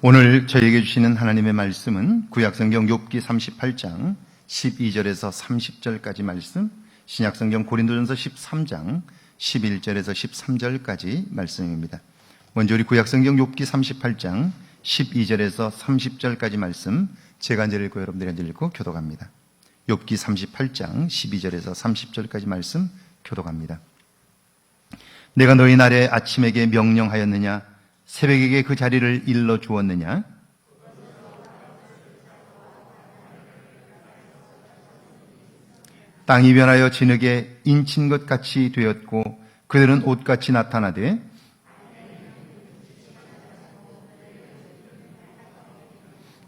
오늘 저에게 주시는 하나님의 말씀은 구약성경 욥기 38장 12절에서 30절까지 말씀, 신약성경 고린도전서 13장 11절에서 13절까지 말씀입니다. 먼저 우리 구약성경 욥기 38장 12절에서 30절까지 말씀 제가 먼저 읽고 여러분들이 먼저 읽고 교독합니다. 욥기 38장 12절에서 30절까지 말씀 교독합니다. 내가 너희 날에 아침에게 명령하였느냐? 새벽에게 그 자리를 일러 주었느냐? 땅이 변하여 진흙에 인친 것 같이 되었고 그들은 옷같이 나타나되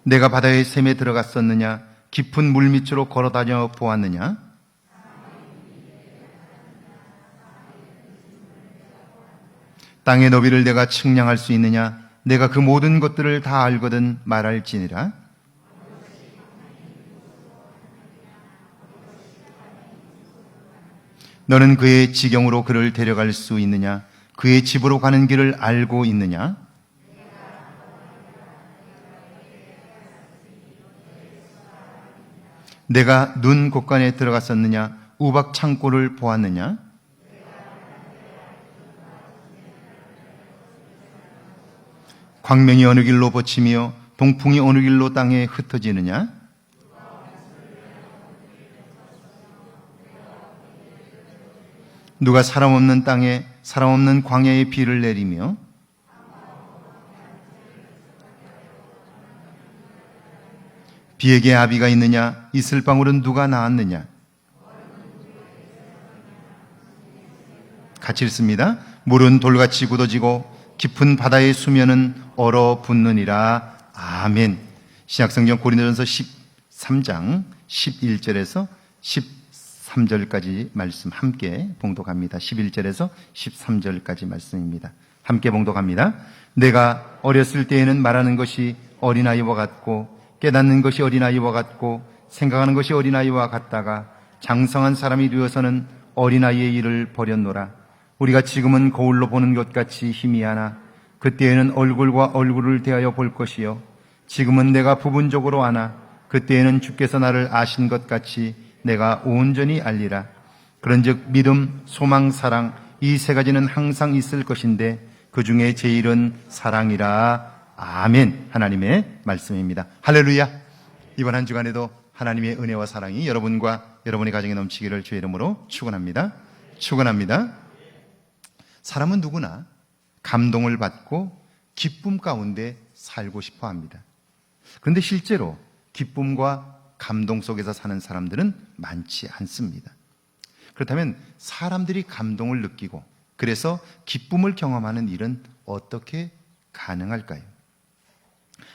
내가 바다의 샘에 들어갔었느냐? 깊은 물 밑으로 걸어다녀 보았느냐? 땅의 너비를 내가 측량할 수 있느냐? 내가 그 모든 것들을 다 알거든 말할지니라. 너는 그의 지경으로 그를 데려갈 수 있느냐? 그의 집으로 가는 길을 알고 있느냐? 내가 눈 곳간에 들어갔었느냐? 우박 창고를 보았느냐? 광명이 어느 길로 뻗치며 동풍이 어느 길로 땅에 흩어지느냐? 누가 사람 없는 땅에 사람 없는 광야에 비를 내리며 비에게 아비가 있느냐? 이슬방울은 누가 낳았느냐? 같이 읽습니다. 물은 돌같이 굳어지고 깊은 바다의 수면은 얼어붙느니라. 아멘. 신약성경 고린도전서 13장 11절에서 13절까지 말씀 함께 봉독합니다. 11절에서 13절까지 말씀입니다. 함께 봉독합니다. 내가 어렸을 때에는 말하는 것이 어린아이와 같고 깨닫는 것이 어린아이와 같고 생각하는 것이 어린아이와 같다가 장성한 사람이 되어서는 어린아이의 일을 버렸노라. 우리가 지금은 거울로 보는 것 같이 희미하나 그때에는 얼굴과 얼굴을 대하여 볼 것이요 지금은 내가 부분적으로 아나 그때에는 주께서 나를 아신 것 같이 내가 온전히 알리라. 그런즉 믿음, 소망, 사랑 이 세 가지는 항상 있을 것인데 그 중에 제일은 사랑이라. 아멘. 하나님의 말씀입니다. 할렐루야. 이번 한 주간에도 하나님의 은혜와 사랑이 여러분과 여러분의 가정에 넘치기를 주의 이름으로 축원합니다. 축원합니다. 사람은 누구나 감동을 받고 기쁨 가운데 살고 싶어 합니다. 그런데 실제로 기쁨과 감동 속에서 사는 사람들은 많지 않습니다. 그렇다면 사람들이 감동을 느끼고 그래서 기쁨을 경험하는 일은 어떻게 가능할까요?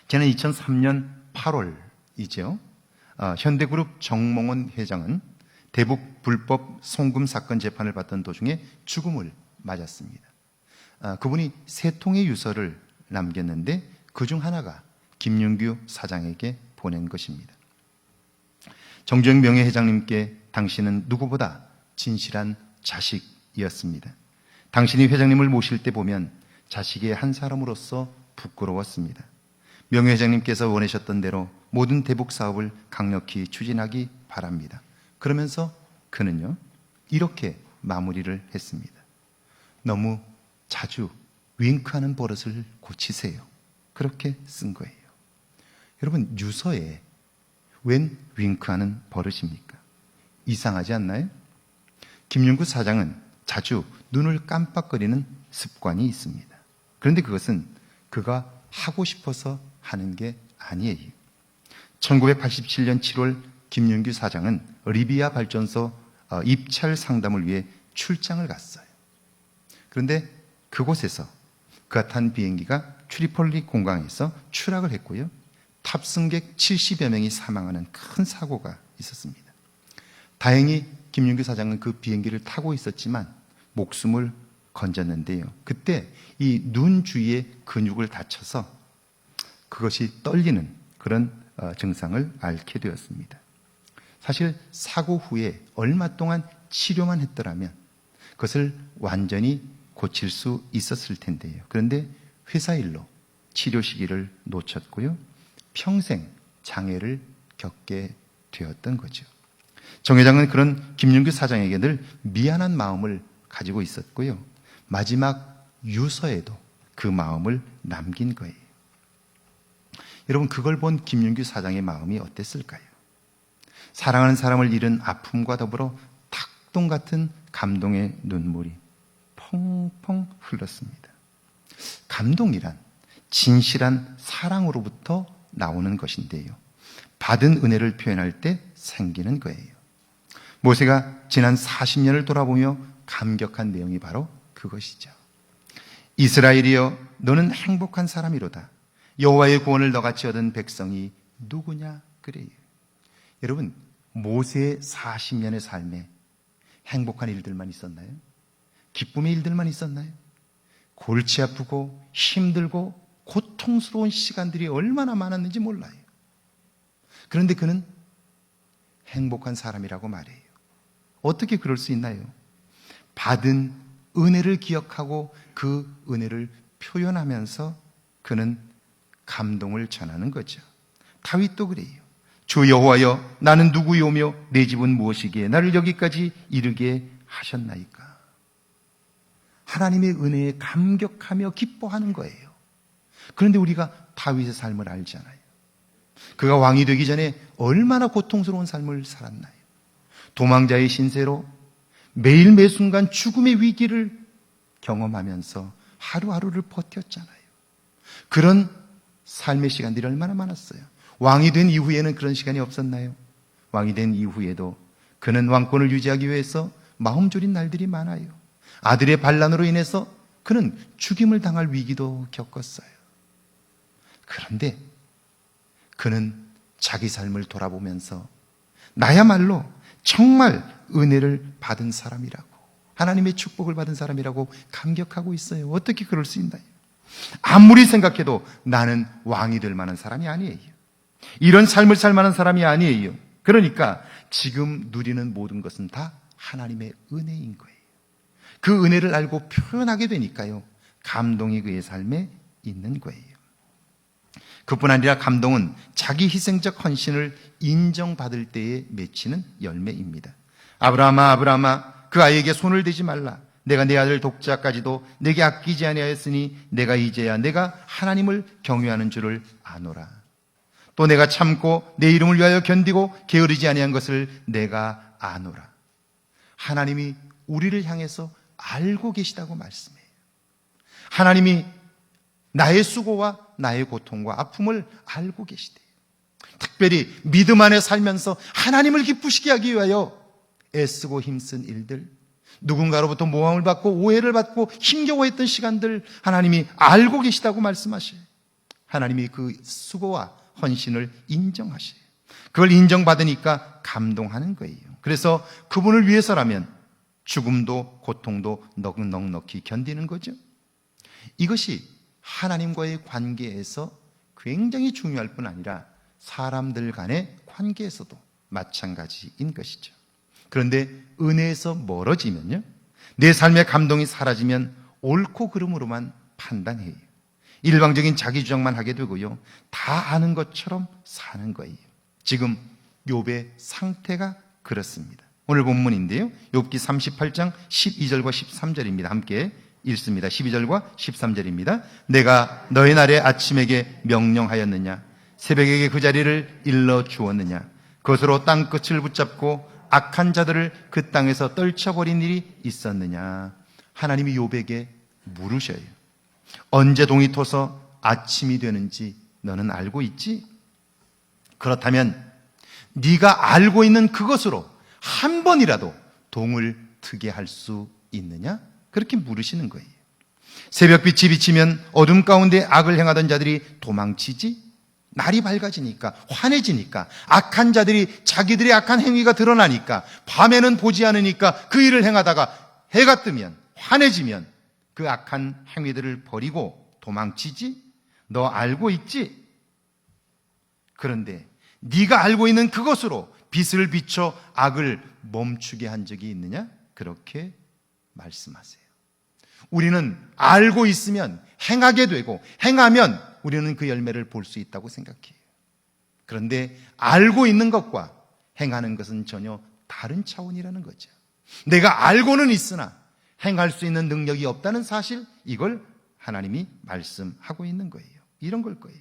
지난 2003년 8월이죠. 현대그룹 정몽원 회장은 대북 불법 송금 사건 재판을 받던 도중에 죽음을 맞았습니다. 그분이 3통의 유서를 남겼는데 그중 하나가 김윤규 사장에게 보낸 것입니다. 정주영 명예회장님께 당신은 누구보다 진실한 자식이었습니다. 당신이 회장님을 모실 때 보면 자식의 한 사람으로서 부끄러웠습니다. 명예회장님께서 원하셨던 대로 모든 대북 사업을 강력히 추진하기 바랍니다. 그러면서 그는요 이렇게 마무리를 했습니다. 너무 자주 윙크하는 버릇을 고치세요. 그렇게 쓴 거예요. 여러분, 유서에 웬 윙크하는 버릇입니까? 이상하지 않나요? 김윤구 사장은 자주 눈을 깜빡거리는 습관이 있습니다. 그런데 그것은 그가 하고 싶어서 하는 게 아니에요. 1987년 7월 김윤규 사장은 리비아 발전소 입찰 상담을 위해 출장을 갔어요. 그런데 그곳에서 그가 탄 비행기가 트리폴리 공항에서 추락을 했고요. 탑승객 70여 명이 사망하는 큰 사고가 있었습니다. 다행히 김윤규 사장은 그 비행기를 타고 있었지만 목숨을 건졌는데요. 그때 이 눈 주위의 근육을 다쳐서 그것이 떨리는 그런 증상을 앓게 되었습니다. 사실 사고 후에 얼마 동안 치료만 했더라면 그것을 완전히 고칠 수 있었을 텐데요. 그런데 회사 일로 치료 시기를 놓쳤고요. 평생 장애를 겪게 되었던 거죠. 정 회장은 그런 김윤규 사장에게 늘 미안한 마음을 가지고 있었고요. 마지막 유서에도 그 마음을 남긴 거예요. 여러분, 그걸 본 김윤규 사장의 마음이 어땠을까요? 사랑하는 사람을 잃은 아픔과 더불어 닭똥 같은 감동의 눈물이 펑펑 흘렀습니다. 감동이란 진실한 사랑으로부터 나오는 것인데요. 받은 은혜를 표현할 때 생기는 거예요. 모세가 지난 40년을 돌아보며 감격한 내용이 바로 그것이죠. 이스라엘이여, 너는 행복한 사람이로다. 여호와의 구원을 너같이 얻은 백성이 누구냐? 그래요. 여러분, 모세의 40년의 삶에 행복한 일들만 있었나요? 기쁨의 일들만 있었나요? 골치 아프고 힘들고 고통스러운 시간들이 얼마나 많았는지 몰라요. 그런데 그는 행복한 사람이라고 말해요. 어떻게 그럴 수 있나요? 받은 은혜를 기억하고 그 은혜를 표현하면서 그는 감동을 전하는 거죠. 다윗도 그래요. 주 여호와여, 나는 누구요며 내 집은 무엇이기에 나를 여기까지 이르게 하셨나이까. 하나님의 은혜에 감격하며 기뻐하는 거예요. 그런데 우리가 다윗의 삶을 알잖아요. 그가 왕이 되기 전에 얼마나 고통스러운 삶을 살았나요? 도망자의 신세로 매일 매순간 죽음의 위기를 경험하면서 하루하루를 버텼잖아요. 그런 삶의 시간들이 얼마나 많았어요. 왕이 된 이후에는 그런 시간이 없었나요? 왕이 된 이후에도 그는 왕권을 유지하기 위해서 마음 졸인 날들이 많아요. 아들의 반란으로 인해서 그는 죽임을 당할 위기도 겪었어요. 그런데 그는 자기 삶을 돌아보면서 나야말로 정말 은혜를 받은 사람이라고, 하나님의 축복을 받은 사람이라고 감격하고 있어요. 어떻게 그럴 수 있나요? 아무리 생각해도 나는 왕이 될 만한 사람이 아니에요. 이런 삶을 살 만한 사람이 아니에요. 그러니까 지금 누리는 모든 것은 다 하나님의 은혜인 거예요. 그 은혜를 알고 표현하게 되니까요, 감동이 그의 삶에 있는 거예요. 그뿐 아니라 감동은 자기 희생적 헌신을 인정받을 때에 맺히는 열매입니다. 아브라함아, 아브라함아, 그 아이에게 손을 대지 말라. 내가 내 아들 독자까지도 내게 아끼지 아니하였으니 내가 이제야 내가 하나님을 경외하는 줄을 아노라. 또 내가 참고 내 이름을 위하여 견디고 게으르지 아니한 것을 내가 아노라. 하나님이 우리를 향해서 알고 계시다고 말씀해요. 하나님이 나의 수고와 나의 고통과 아픔을 알고 계시대요. 특별히 믿음 안에 살면서 하나님을 기쁘시게 하기 위하여 애쓰고 힘쓴 일들, 누군가로부터 모함을 받고 오해를 받고 힘겨워했던 시간들 하나님이 알고 계시다고 말씀하셔요. 하나님이 그 수고와 헌신을 인정하셔요. 그걸 인정받으니까 감동하는 거예요. 그래서 그분을 위해서라면 죽음도 고통도 넉넉히 견디는 거죠. 이것이 하나님과의 관계에서 굉장히 중요할 뿐 아니라 사람들 간의 관계에서도 마찬가지인 것이죠. 그런데 은혜에서 멀어지면요, 내 삶의 감동이 사라지면 옳고 그름으로만 판단해요. 일방적인 자기 주장만 하게 되고요, 다 아는 것처럼 사는 거예요. 지금 욥의 상태가 그렇습니다. 오늘 본문인데요, 욥기 38장 12절과 13절입니다. 함께 읽습니다. 12절과 13절입니다. 내가 너의 날에 아침에게 명령하였느냐? 새벽에게 그 자리를 일러 주었느냐? 그것으로 땅끝을 붙잡고 악한 자들을 그 땅에서 떨쳐버린 일이 있었느냐? 하나님이 욥에게 물으셔요. 언제 동이 터서 아침이 되는지 너는 알고 있지? 그렇다면 네가 알고 있는 그것으로 한 번이라도 동을 트게 할 수 있느냐? 그렇게 물으시는 거예요. 새벽빛이 비치면 어둠 가운데 악을 행하던 자들이 도망치지? 날이 밝아지니까, 환해지니까, 악한 자들이 자기들의 악한 행위가 드러나니까, 밤에는 보지 않으니까 그 일을 행하다가 해가 뜨면, 환해지면 그 악한 행위들을 버리고 도망치지? 너 알고 있지? 그런데 네가 알고 있는 그것으로 빛을 비춰 악을 멈추게 한 적이 있느냐? 그렇게 말씀하세요. 우리는 알고 있으면 행하게 되고, 행하면 우리는 그 열매를 볼 수 있다고 생각해요. 그런데 알고 있는 것과 행하는 것은 전혀 다른 차원이라는 거죠. 내가 알고는 있으나 행할 수 있는 능력이 없다는 사실, 이걸 하나님이 말씀하고 있는 거예요. 이런 걸 거예요.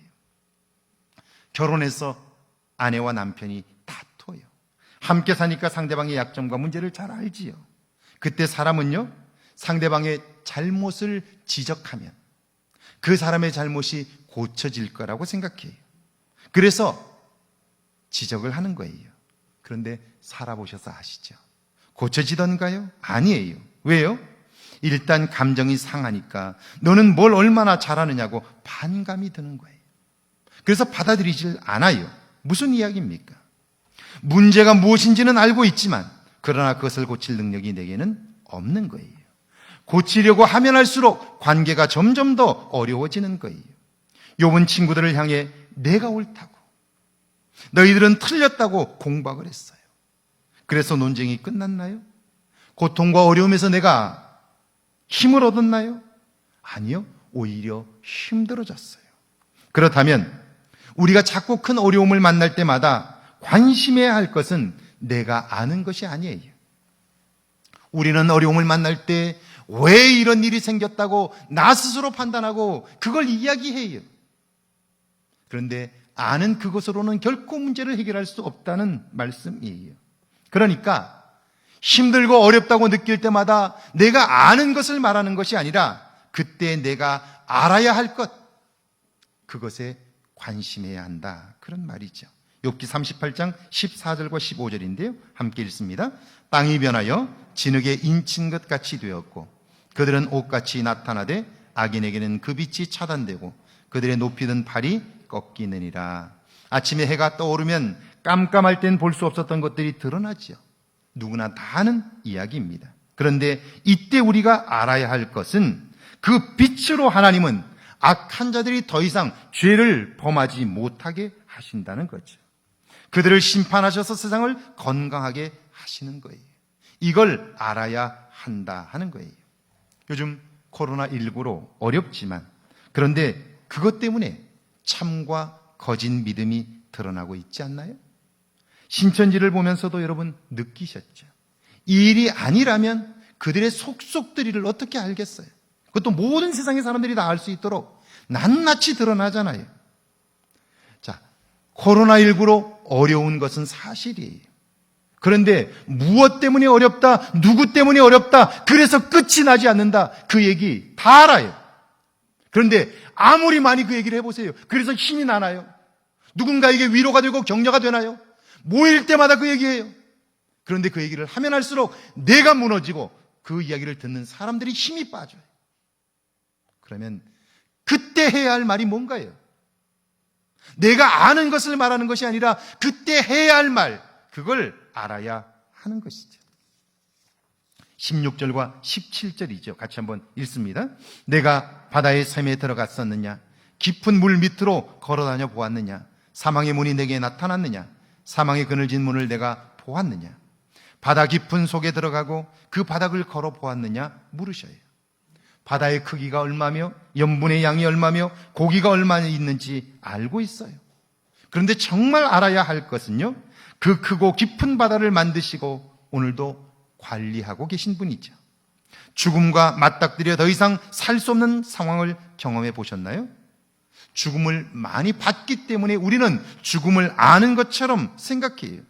결혼해서 아내와 남편이 다퉈요. 함께 사니까 상대방의 약점과 문제를 잘 알지요. 그때 사람은요, 상대방의 잘못을 지적하면 그 사람의 잘못이 고쳐질 거라고 생각해요. 그래서 지적을 하는 거예요. 그런데 살아보셔서 아시죠? 고쳐지던가요? 아니에요. 왜요? 일단 감정이 상하니까 너는 뭘 얼마나 잘하느냐고 반감이 드는 거예요. 그래서 받아들이질 않아요. 무슨 이야기입니까? 문제가 무엇인지는 알고 있지만 그러나 그것을 고칠 능력이 내게는 없는 거예요. 고치려고 하면 할수록 관계가 점점 더 어려워지는 거예요. 욥은 친구들을 향해 내가 옳다고, 너희들은 틀렸다고 공박을 했어요. 그래서 논쟁이 끝났나요? 고통과 어려움에서 내가 힘을 얻었나요? 아니요, 오히려 힘들어졌어요. 그렇다면 우리가 자꾸 큰 어려움을 만날 때마다 관심해야 할 것은 내가 아는 것이 아니에요. 우리는 어려움을 만날 때 왜 이런 일이 생겼다고 나 스스로 판단하고 그걸 이야기해요. 그런데 아는 그것으로는 결코 문제를 해결할 수 없다는 말씀이에요. 그러니까 힘들고 어렵다고 느낄 때마다 내가 아는 것을 말하는 것이 아니라 그때 내가 알아야 할 것, 그것에 관심해야 한다, 그런 말이죠. 욥기 38장 14절과 15절인데요. 함께 읽습니다. 땅이 변하여 진흙에 인친 것 같이 되었고 그들은 옷같이 나타나되 악인에게는 그 빛이 차단되고 그들의 높이 든 팔이 꺾이느니라. 아침에 해가 떠오르면 깜깜할 땐 볼 수 없었던 것들이 드러나죠. 누구나 다 아는 이야기입니다. 그런데 이때 우리가 알아야 할 것은 그 빛으로 하나님은 악한 자들이 더 이상 죄를 범하지 못하게 하신다는 거죠. 그들을 심판하셔서 세상을 건강하게 하시는 거예요. 이걸 알아야 한다 하는 거예요. 요즘 코로나19로 어렵지만 그런데 그것 때문에 참과 거짓 믿음이 드러나고 있지 않나요? 신천지를 보면서도 여러분 느끼셨죠? 이 일이 아니라면 그들의 속속들이를 어떻게 알겠어요? 그것도 모든 세상의 사람들이 다 알 수 있도록 낱낱이 드러나잖아요. 자, 코로나19로 어려운 것은 사실이에요. 그런데 무엇 때문에 어렵다, 누구 때문에 어렵다, 그래서 끝이 나지 않는다, 그 얘기 다 알아요. 그런데 아무리 많이 그 얘기를 해보세요. 그래서 힘이 나나요? 누군가에게 위로가 되고 격려가 되나요? 모일 때마다 그 얘기해요. 그런데 그 얘기를 하면 할수록 내가 무너지고 그 이야기를 듣는 사람들이 힘이 빠져요. 그러면 그때 해야 할 말이 뭔가요? 내가 아는 것을 말하는 것이 아니라 그때 해야 할 말, 그걸 알아야 하는 것이죠. 16절과 17절이죠. 같이 한번 읽습니다. 내가 바다의 샘에 들어갔었느냐? 깊은 물 밑으로 걸어다녀 보았느냐? 사망의 문이 내게 나타났느냐? 사망의 그늘진 문을 내가 보았느냐? 바다 깊은 속에 들어가고 그 바닥을 걸어 보았느냐? 물으셔요. 바다의 크기가 얼마며 염분의 양이 얼마며 고기가 얼마나 있는지 알고 있어요. 그런데 정말 알아야 할 것은요, 그 크고 깊은 바다를 만드시고 오늘도 관리하고 계신 분이죠. 죽음과 맞닥뜨려 더 이상 살 수 없는 상황을 경험해 보셨나요? 죽음을 많이 봤기 때문에 우리는 죽음을 아는 것처럼 생각해요.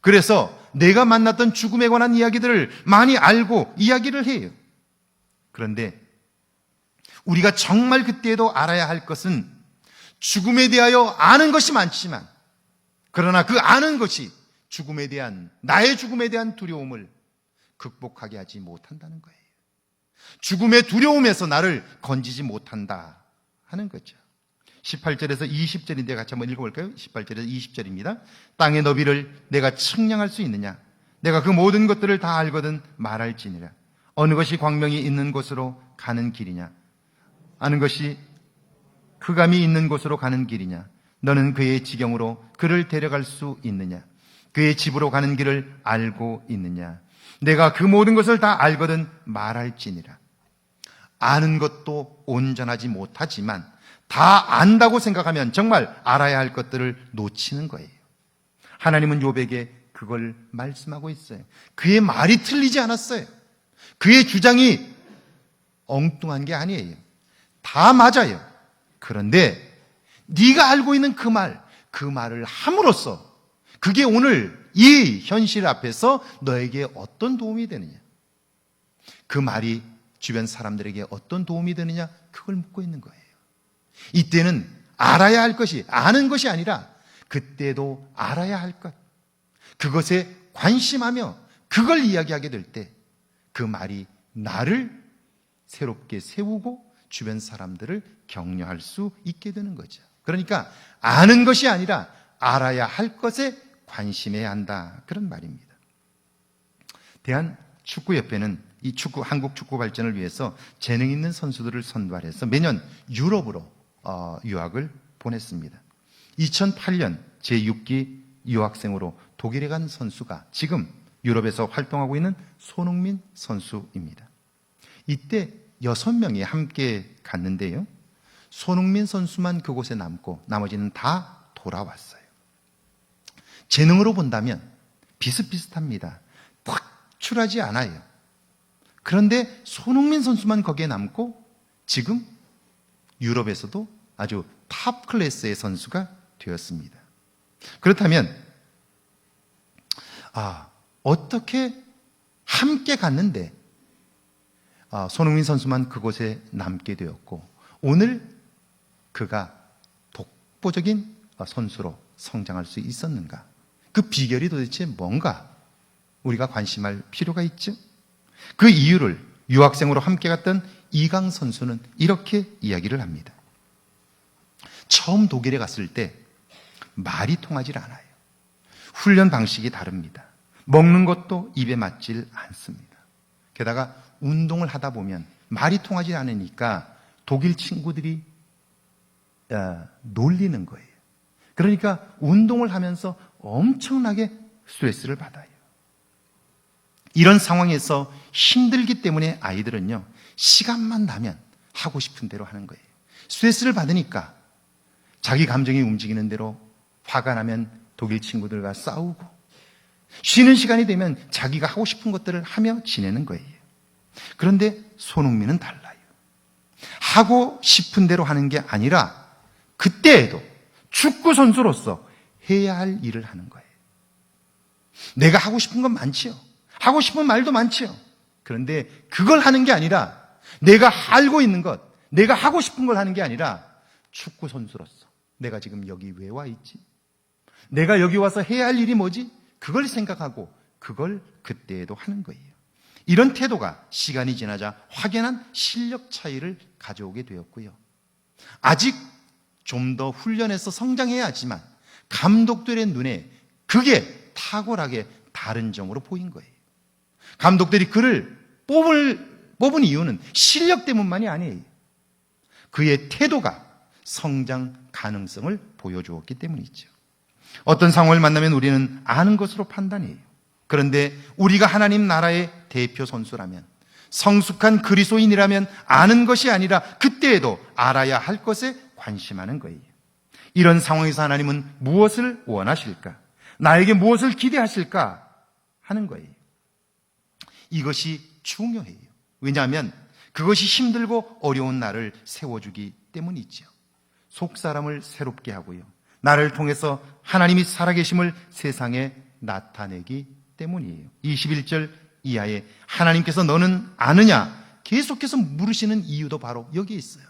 그래서 내가 만났던 죽음에 관한 이야기들을 많이 알고 이야기를 해요. 그런데 우리가 정말 그때에도 알아야 할 것은 죽음에 대하여 아는 것이 많지만 그러나 그 아는 것이 죽음에 대한, 나의 죽음에 대한 두려움을 극복하게 하지 못한다는 거예요. 죽음의 두려움에서 나를 건지지 못한다 하는 거죠. 18절에서 20절인데 같이 한번 읽어볼까요? 18절에서 20절입니다. 땅의 너비를 내가 측량할 수 있느냐? 내가 그 모든 것들을 다 알거든 말할지니라. 어느 것이 광명이 있는 곳으로 가는 길이냐? 아는 것이 흑암이 있는 곳으로 가는 길이냐? 너는 그의 지경으로 그를 데려갈 수 있느냐? 그의 집으로 가는 길을 알고 있느냐? 내가 그 모든 것을 다 알거든 말할지니라. 아는 것도 온전하지 못하지만 다 안다고 생각하면 정말 알아야 할 것들을 놓치는 거예요. 하나님은 욥에게 그걸 말씀하고 있어요. 그의 말이 틀리지 않았어요. 그의 주장이 엉뚱한 게 아니에요. 다 맞아요. 그런데 네가 알고 있는 그 말을 함으로써 그게 오늘 이 현실 앞에서 너에게 어떤 도움이 되느냐? 그 말이 주변 사람들에게 어떤 도움이 되느냐? 그걸 묻고 있는 거예요. 이때는 알아야 할 것이, 아는 것이 아니라 그때도 알아야 할 것, 그것에 관심하며 그걸 이야기하게 될 때 그 말이 나를 새롭게 세우고 주변 사람들을 격려할 수 있게 되는 거죠. 그러니까 아는 것이 아니라 알아야 할 것에 관심해야 한다, 그런 말입니다. 대한축구협회는 이 한국 축구 발전을 위해서 재능 있는 선수들을 선발해서 매년 유럽으로 유학을 보냈습니다. 2008년 제6기 유학생으로 독일에 간 선수가 지금 유럽에서 활동하고 있는 손흥민 선수입니다. 이때 6명이 함께 갔는데요. 손흥민 선수만 그곳에 남고 나머지는 다 돌아왔어요. 재능으로 본다면 비슷비슷합니다. 특출하지 않아요. 그런데 손흥민 선수만 거기에 남고 지금 유럽에서도 아주 탑 클래스의 선수가 되었습니다. 그렇다면 어떻게 함께 갔는데 손흥민 선수만 그곳에 남게 되었고 오늘 그가 독보적인 선수로 성장할 수 있었는가? 그 비결이 도대체 뭔가 우리가 관심할 필요가 있죠. 그 이유를 유학생으로 함께 갔던 이강 선수는 이렇게 이야기를 합니다. 처음 독일에 갔을 때 말이 통하지 않아요. 훈련 방식이 다릅니다. 먹는 것도 입에 맞질 않습니다. 게다가 운동을 하다 보면 말이 통하지 않으니까 독일 친구들이 놀리는 거예요. 그러니까 운동을 하면서 엄청나게 스트레스를 받아요. 이런 상황에서 힘들기 때문에 아이들은요, 시간만 나면 하고 싶은 대로 하는 거예요. 스트레스를 받으니까 자기 감정이 움직이는 대로 화가 나면 독일 친구들과 싸우고 쉬는 시간이 되면 자기가 하고 싶은 것들을 하며 지내는 거예요. 그런데 손흥민은 달라요. 하고 싶은 대로 하는 게 아니라 그때에도 축구 선수로서 해야 할 일을 하는 거예요. 내가 하고 싶은 건 많지요. 하고 싶은 말도 많지요. 그런데 그걸 하는 게 아니라 내가 알고 있는 것, 내가 하고 싶은 걸 하는 게 아니라 축구 선수로서 내가 지금 여기 왜 와 있지? 내가 여기 와서 해야 할 일이 뭐지? 그걸 생각하고 그걸 그때에도 하는 거예요. 이런 태도가 시간이 지나자 확연한 실력 차이를 가져오게 되었고요. 아직 좀 더 훈련해서 성장해야 하지만 감독들의 눈에 그게 탁월하게 다른 점으로 보인 거예요. 감독들이 그를 뽑은 이유는 실력 때문만이 아니에요. 그의 태도가 성장 가능성을 보여주었기 때문이죠. 어떤 상황을 만나면 우리는 아는 것으로 판단해요. 그런데 우리가 하나님 나라의 대표 선수라면, 성숙한 그리스도인이라면 아는 것이 아니라 그때에도 알아야 할 것에 관심하는 거예요. 이런 상황에서 하나님은 무엇을 원하실까? 나에게 무엇을 기대하실까? 하는 거예요. 이것이 중요해요. 왜냐하면 그것이 힘들고 어려운 나를 세워주기 때문이죠. 속사람을 새롭게 하고요. 나를 통해서 하나님이 살아계심을 세상에 나타내기 때문이에요. 21절 이하에 하나님께서 너는 아느냐? 계속해서 물으시는 이유도 바로 여기에 있어요.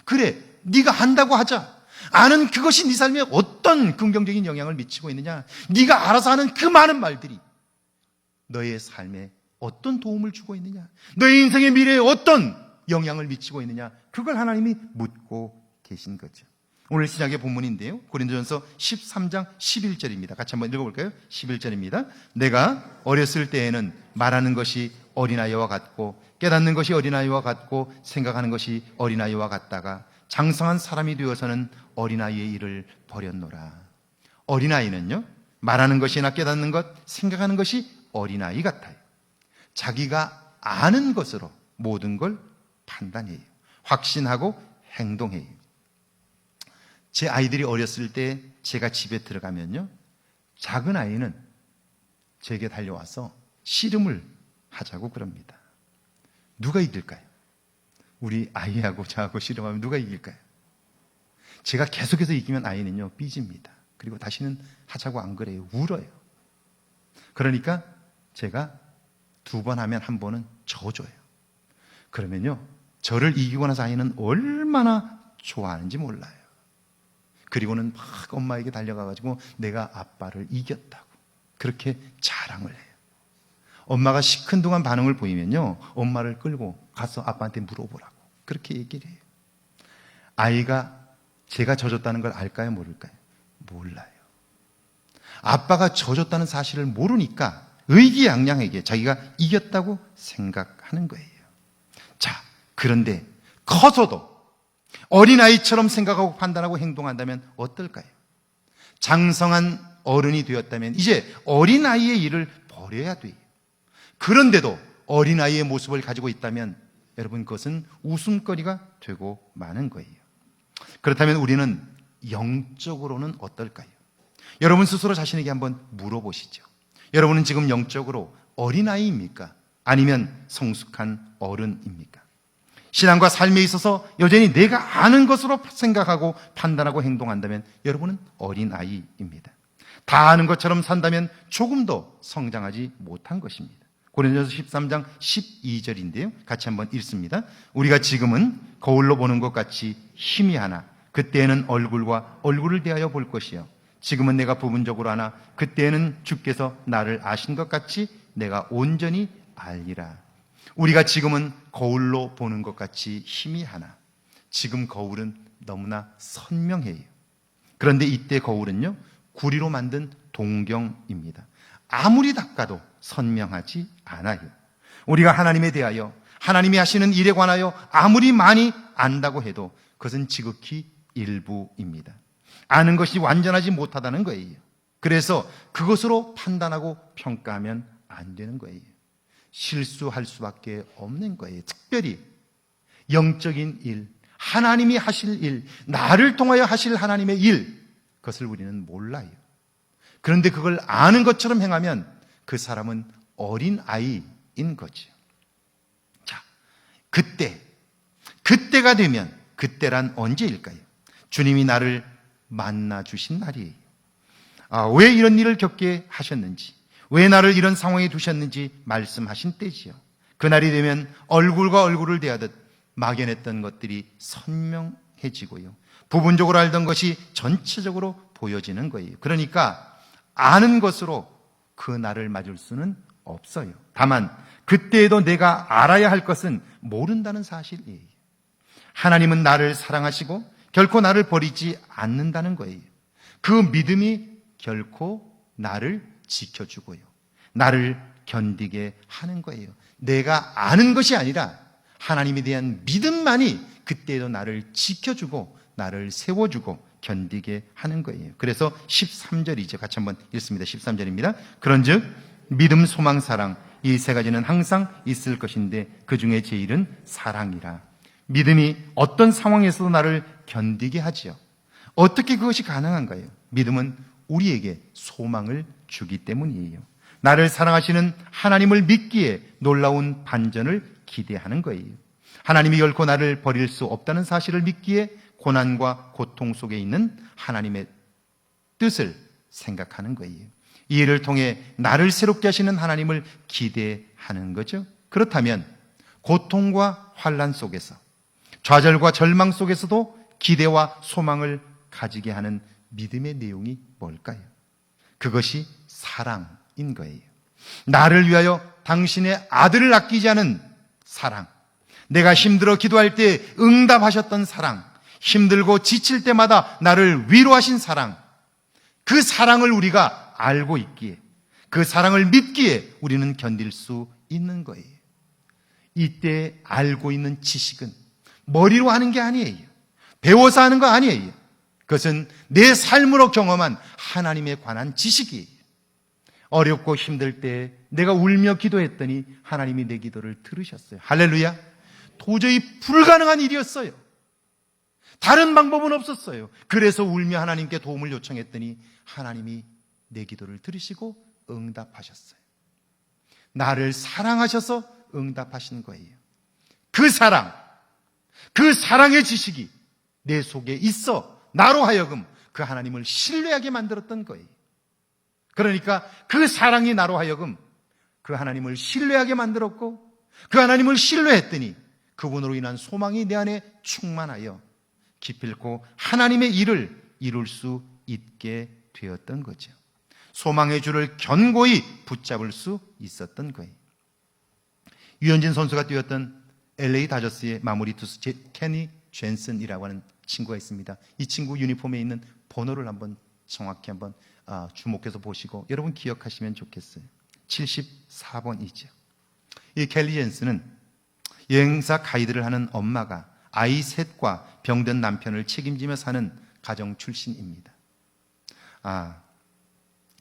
그래, 네가 안다고 하자. 아는 그것이 네 삶에 어떤 긍정적인 영향을 미치고 있느냐? 네가 알아서 하는 그 많은 말들이 너의 삶에 어떤 도움을 주고 있느냐? 너의 인생의 미래에 어떤 영향을 미치고 있느냐? 그걸 하나님이 묻고 계신 거죠. 오늘 시작의 본문인데요. 고린도전서 13장 11절입니다. 같이 한번 읽어볼까요? 11절입니다. 내가 어렸을 때에는 말하는 것이 어린아이와 같고 깨닫는 것이 어린아이와 같고 생각하는 것이 어린아이와 같다가 장성한 사람이 되어서는 어린아이의 일을 버렸노라. 어린아이는요, 말하는 것이나 깨닫는 것, 생각하는 것이 어린아이 같아요. 자기가 아는 것으로 모든 걸 판단해요. 확신하고 행동해요. 제 아이들이 어렸을 때 제가 집에 들어가면요, 작은 아이는 제게 달려와서 씨름을 하자고 그럽니다. 누가 이길까요? 우리 아이하고 저하고 씨름하면 누가 이길까요? 제가 계속해서 이기면 아이는요, 삐집니다. 그리고 다시는 하자고 안 그래요. 울어요. 그러니까 제가 2번 하면 1번은 져줘요. 그러면요, 저를 이기고 나서 아이는 얼마나 좋아하는지 몰라요. 그리고는 막 엄마에게 달려가가지고 내가 아빠를 이겼다고 그렇게 자랑을 해요. 엄마가 시큰둥한 반응을 보이면요, 엄마를 끌고 가서 아빠한테 물어보라고 그렇게 얘기를 해요. 아이가 제가 져줬다는 걸 알까요, 모를까요? 몰라요. 아빠가 져줬다는 사실을 모르니까 의기양양하게 자기가 이겼다고 생각하는 거예요. 자, 그런데 커서도 어린아이처럼 생각하고 판단하고 행동한다면 어떨까요? 장성한 어른이 되었다면 이제 어린아이의 일을 버려야 돼요. 그런데도 어린아이의 모습을 가지고 있다면 여러분, 그것은 웃음거리가 되고 마는 거예요. 그렇다면 우리는 영적으로는 어떨까요? 여러분 스스로 자신에게 한번 물어보시죠. 여러분은 지금 영적으로 어린아이입니까? 아니면 성숙한 어른입니까? 신앙과 삶에 있어서 여전히 내가 아는 것으로 생각하고 판단하고 행동한다면 여러분은 어린아이입니다. 다 아는 것처럼 산다면 조금 더 성장하지 못한 것입니다. 고린도서 13장 12절인데요. 같이 한번 읽습니다. 우리가 지금은 거울로 보는 것 같이 희미하나 그때에는 얼굴과 얼굴을 대하여 볼 것이요. 지금은 내가 부분적으로 아나 그때에는 주께서 나를 아신 것 같이 내가 온전히 알리라. 우리가 지금은 거울로 보는 것 같이 희미하나 지금 거울은 너무나 선명해요. 그런데 이때 거울은요, 구리로 만든 동경입니다. 아무리 닦아도 선명하지 않아요. 우리가 하나님에 대하여 하나님이 하시는 일에 관하여 아무리 많이 안다고 해도 그것은 지극히 일부입니다. 아는 것이 완전하지 못하다는 거예요. 그래서 그것으로 판단하고 평가하면 안 되는 거예요. 실수할 수밖에 없는 거예요. 특별히 영적인 일, 하나님이 하실 일, 나를 통하여 하실 하나님의 일, 그것을 우리는 몰라요. 그런데 그걸 아는 것처럼 행하면 그 사람은 어린아이인 거죠. 자, 그때가 되면, 그때란 언제일까요? 주님이 나를 만나 주신 날이에요. 왜 이런 일을 겪게 하셨는지, 왜 나를 이런 상황에 두셨는지 말씀하신 때지요. 그날이 되면 얼굴과 얼굴을 대하듯 막연했던 것들이 선명해지고요, 부분적으로 알던 것이 전체적으로 보여지는 거예요. 그러니까 아는 것으로 그 날을 맞을 수는 없어요. 다만 그때에도 내가 알아야 할 것은 모른다는 사실이에요. 하나님은 나를 사랑하시고 결코 나를 버리지 않는다는 거예요. 그 믿음이 결코 나를 지켜주고요, 나를 견디게 하는 거예요. 내가 아는 것이 아니라 하나님에 대한 믿음만이 그때에도 나를 지켜주고 나를 세워주고 견디게 하는 거예요. 그래서 13절이죠. 같이 한번 읽습니다. 13절입니다. 그런즉 믿음, 소망, 사랑, 이 세 가지는 항상 있을 것인데 그 중에 제일은 사랑이라. 믿음이 어떤 상황에서도 나를 견디게 하지요. 어떻게 그것이 가능한가요? 믿음은 우리에게 소망을 주기 때문이에요. 나를 사랑하시는 하나님을 믿기에 놀라운 반전을 기대하는 거예요. 하나님이 결코 나를 버릴 수 없다는 사실을 믿기에 고난과 고통 속에 있는 하나님의 뜻을 생각하는 거예요. 이 일을 통해 나를 새롭게 하시는 하나님을 기대하는 거죠. 그렇다면 고통과 환난 속에서, 좌절과 절망 속에서도 기대와 소망을 가지게 하는 믿음의 내용이 뭘까요? 그것이 사랑인 거예요. 나를 위하여 당신의 아들을 아끼지 않은 사랑, 내가 힘들어 기도할 때 응답하셨던 사랑, 힘들고 지칠 때마다 나를 위로하신 사랑, 그 사랑을 우리가 알고 있기에, 그 사랑을 믿기에 우리는 견딜 수 있는 거예요. 이때 알고 있는 지식은 머리로 하는 게 아니에요. 배워서 하는 거 아니에요. 그것은 내 삶으로 경험한 하나님에 관한 지식이에요. 어렵고 힘들 때 내가 울며 기도했더니 하나님이 내 기도를 들으셨어요. 할렐루야. 도저히 불가능한 일이었어요. 다른 방법은 없었어요. 그래서 울며 하나님께 도움을 요청했더니 하나님이 내 기도를 들으시고 응답하셨어요. 나를 사랑하셔서 응답하신 거예요. 그 사랑, 그 사랑의 지식이 내 속에 있어 나로 하여금 그 하나님을 신뢰하게 만들었던 거예요. 그러니까 그 사랑이 나로 하여금 그 하나님을 신뢰하게 만들었고, 그 하나님을 신뢰했더니 그분으로 인한 소망이 내 안에 충만하여 기필코 하나님의 일을 이룰 수 있게 되었던 거죠. 소망의 줄을 견고히 붙잡을 수 있었던 거예요. 유현진 선수가 뛰었던 LA 다저스의 마무리 투수 케니 젠슨이라고 하는 친구가 있습니다. 이 친구 유니폼에 있는 번호를 한번 정확히 한번 주목해서 보시고 여러분 기억하시면 좋겠어요. 74번이죠. 이 켈리 젠슨은 여행사 가이드를 하는 엄마가 아이 셋과 병든 남편을 책임지며 사는 가정 출신입니다.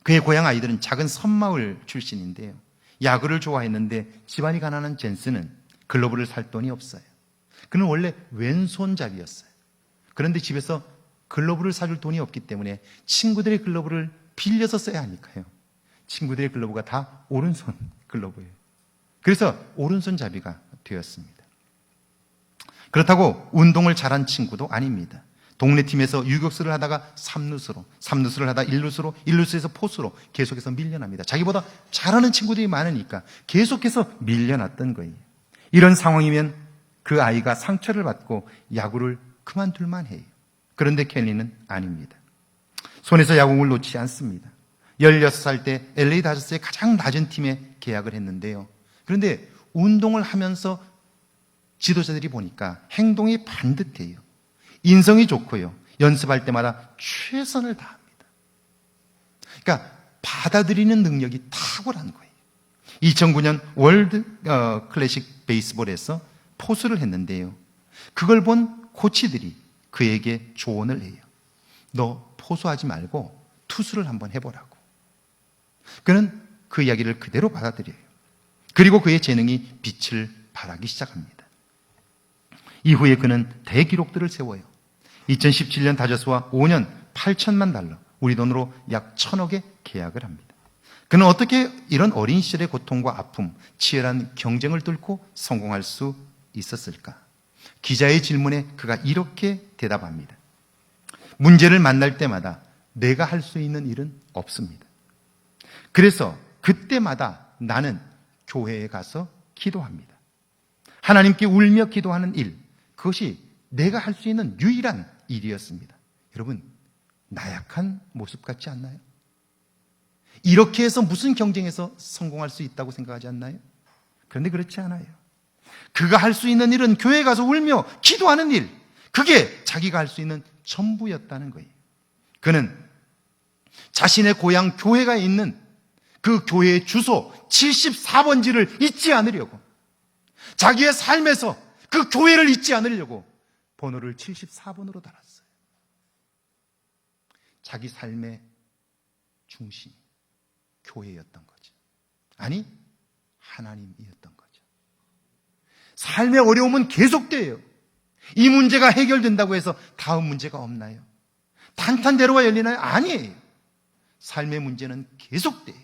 그의 고향 아이들은 작은 섬마을 출신인데요. 야구를 좋아했는데 집안이 가난한 젠슨은 글러브를 살 돈이 없어요. 그는 원래 왼손잡이였어요. 그런데 집에서 글러브를 사줄 돈이 없기 때문에 친구들의 글러브를 빌려서 써야 하니까요. 친구들의 글러브가 다 오른손 글러브예요. 그래서 오른손잡이가 되었습니다. 그렇다고 운동을 잘한 친구도 아닙니다. 동네 팀에서 유격수를 하다가 3루수로, 3루수를 하다 1루수로, 1루수에서 포수로 계속해서 밀려납니다. 자기보다 잘하는 친구들이 많으니까 계속해서 밀려났던 거예요. 이런 상황이면 그 아이가 상처를 받고 야구를 그만둘만 해요. 그런데 켈리는 아닙니다. 손에서 야구공을 놓지 않습니다. 16살 때 LA 다저스의 가장 낮은 팀에 계약을 했는데요. 그런데 운동을 하면서 지도자들이 보니까 행동이 반듯해요. 인성이 좋고요. 연습할 때마다 최선을 다합니다. 그러니까 받아들이는 능력이 탁월한 거예요. 2009년 월드 클래식 베이스볼에서 포수를 했는데요. 그걸 본 코치들이 그에게 조언을 해요. 너 포수하지 말고 투수를 한번 해보라고. 그는 그 이야기를 그대로 받아들여요. 그리고 그의 재능이 빛을 발하기 시작합니다. 이후에 그는 대기록들을 세워요. 2017년 다저스와 5년 8천만 달러, 우리 돈으로 약 1,000억에 계약을 합니다. 그는 어떻게 이런 어린 시절의 고통과 아픔, 치열한 경쟁을 뚫고 성공할 수 있었을까? 기자의 질문에 그가 이렇게 대답합니다. 문제를 만날 때마다 내가 할 수 있는 일은 없습니다. 그래서 그때마다 나는 교회에 가서 기도합니다. 하나님께 울며 기도하는 일, 그것이 내가 할 수 있는 유일한 일이었습니다. 여러분, 나약한 모습 같지 않나요? 이렇게 해서 무슨 경쟁에서 성공할 수 있다고 생각하지 않나요? 그런데 그렇지 않아요. 그가 할 수 있는 일은 교회에 가서 울며 기도하는 일, 그게 자기가 할 수 있는 전부였다는 거예요. 그는 자신의 고향 교회가 있는 그 교회의 주소 74번지를 잊지 않으려고, 자기의 삶에서 그 교회를 잊지 않으려고 번호를 74번으로 달았어요. 자기 삶의 중심이 교회였던 거죠. 아니, 하나님이었던 거죠. 삶의 어려움은 계속돼요. 이 문제가 해결된다고 해서 다음 문제가 없나요? 탄탄대로가 열리나요? 아니에요. 삶의 문제는 계속돼요.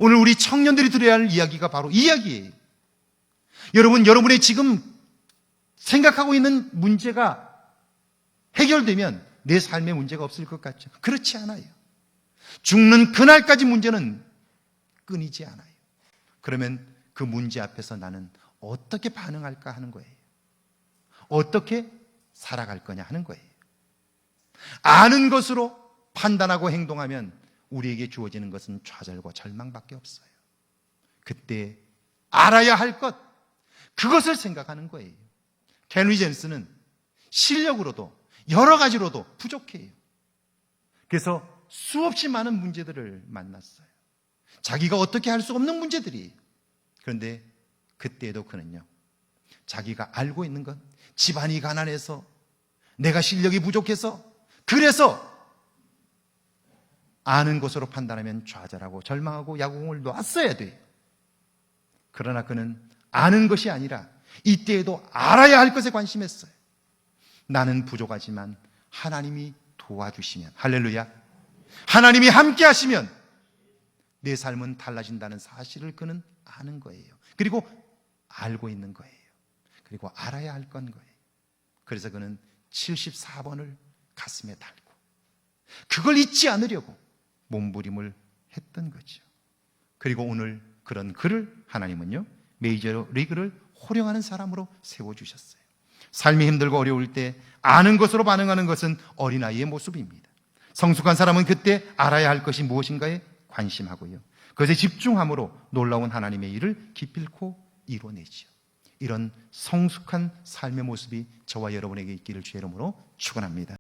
오늘 우리 청년들이 들어야 할 이야기가 바로 이 이야기예요. 여러분, 여러분의 지금 생각하고 있는 문제가 해결되면 내 삶의 문제가 없을 것 같죠? 그렇지 않아요. 죽는 그날까지 문제는 끊이지 않아요. 그러면 그 문제 앞에서 나는 어떻게 반응할까 하는 거예요. 어떻게 살아갈 거냐 하는 거예요. 아는 것으로 판단하고 행동하면 우리에게 주어지는 것은 좌절과 절망밖에 없어요. 그때 알아야 할 것, 그것을 생각하는 거예요. 켈리 젠슨은 실력으로도 여러 가지로도 부족해요. 그래서 수없이 많은 문제들을 만났어요. 자기가 어떻게 할 수 없는 문제들이. 그런데 그때에도 그는요, 자기가 알고 있는 것, 집안이 가난해서, 내가 실력이 부족해서, 그래서 아는 것으로 판단하면 좌절하고 절망하고 야구공을 놨어야 돼요. 그러나 그는 아는 것이 아니라 이때에도 알아야 할 것에 관심했어요. 나는 부족하지만 하나님이 도와주시면, 할렐루야, 하나님이 함께 하시면 내 삶은 달라진다는 사실을 그는 아는 거예요. 그리고 알고 있는 거예요. 그리고 알아야 할 건 거예요. 그래서 그는 74번을 가슴에 달고 그걸 잊지 않으려고 몸부림을 했던 거죠. 그리고 오늘 그런 그를 하나님은요, 메이저 리그를 호령하는 사람으로 세워주셨어요. 삶이 힘들고 어려울 때 아는 것으로 반응하는 것은 어린아이의 모습입니다. 성숙한 사람은 그때 알아야 할 것이 무엇인가에 관심하고요, 그것에 집중함으로 놀라운 하나님의 일을 기필코 이뤄내지요. 이런 성숙한 삶의 모습이 저와 여러분에게 있기를 주의 이름으로 축원합니다.